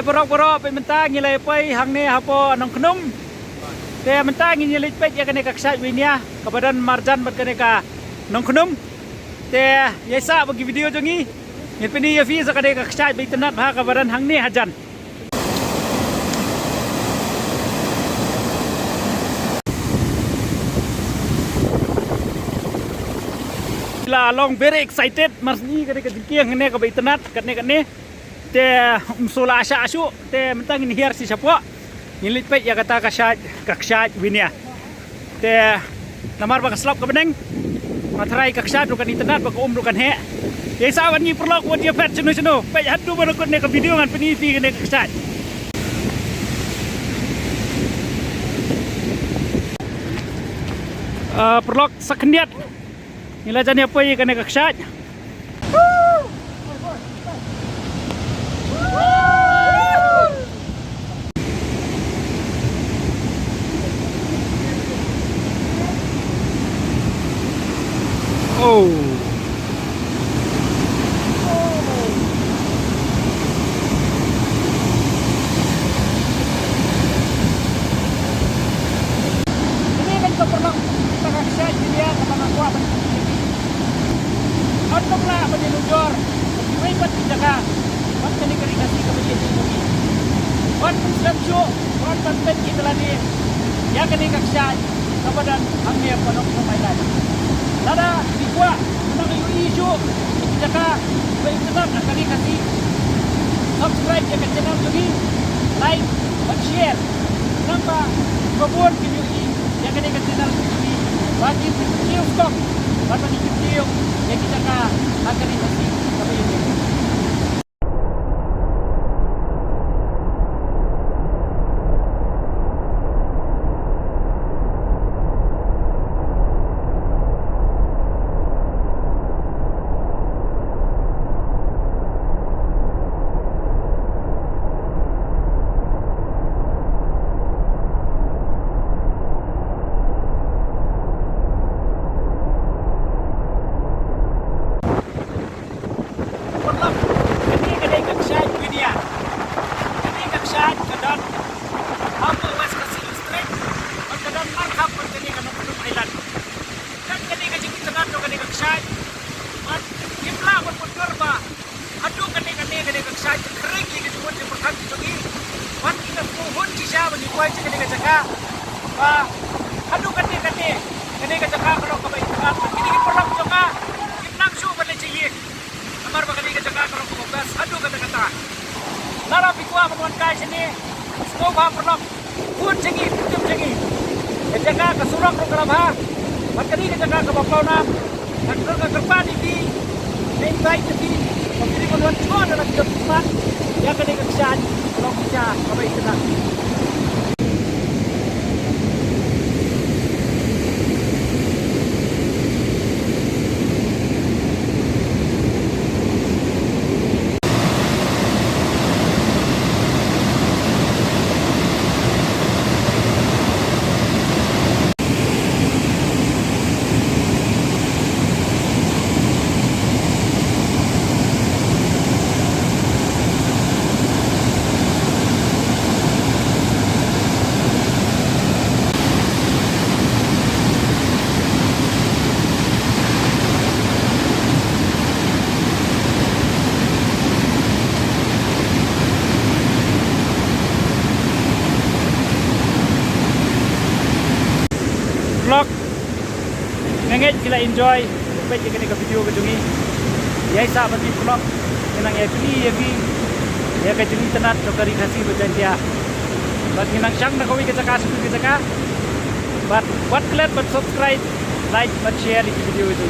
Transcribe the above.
Hai porok-porok pe mentang ngilai pai hang ne hapo nong knum. Te mentang ngilai pet ya kene kaksa winia kabadan marjan bat kene ka nong knum. Te yesa bagi video jongi. Ngipini ya fi sa kene kaksa be tenat ha kabadan hang ne hajan. Long very excited marsni kene ka dikiang ne ka be tenat kene te msula asya asu te mentang ini hier si siapa nilit pet ya kata kaksyat winia te namar baka slap ka beneng matrai kaksyat dukan internet baka dukan he ya sawan ni perlok wat dia pet sunu pet hadu baru ne ka video ngan penipi ne kaksyat perlok sakniat nila jani apa ya kene kaksyat Oh. Ini kan keperluan kita kasih dia kata kuat. Outlooklah menjelujur, ribet jaga. Wan kali kasih ke bagian ini. Wan selapsu, wan konten kita lagi. Ya kali kasih kepada hangnya penuh permainan. Nada dikuat menang isu jaga internet akan dikasih subscribe ya ke channel ini like dan share nampak kebun video ini yang akan dikasih channel ini bagi video stok bagi video yang kita akan dikasih sampai ini. Aduh kene kajaka kalau kabai terat ini perlu joka kimnang su bale ciye amar bakali kajaka kalau kobas aduh kata lara pikwa mon kai sini skoba perlu pun cengi tutup cengi kajaka ka surang program ha bakali kajaka ka bapauna kantor ka kerpan di main baik di pemilih mon chon dalam tempat ya kene kesan kalau bisa kabai terat. Vlog ngengit sila enjoy baik jika nika video ke jungi ya isa bagi vlog nang ya pili ya ke jungi tenat to kari kasih berjantia bagi nang syang nak kawi ke caka suku ke caka but klik but subscribe like but share di video itu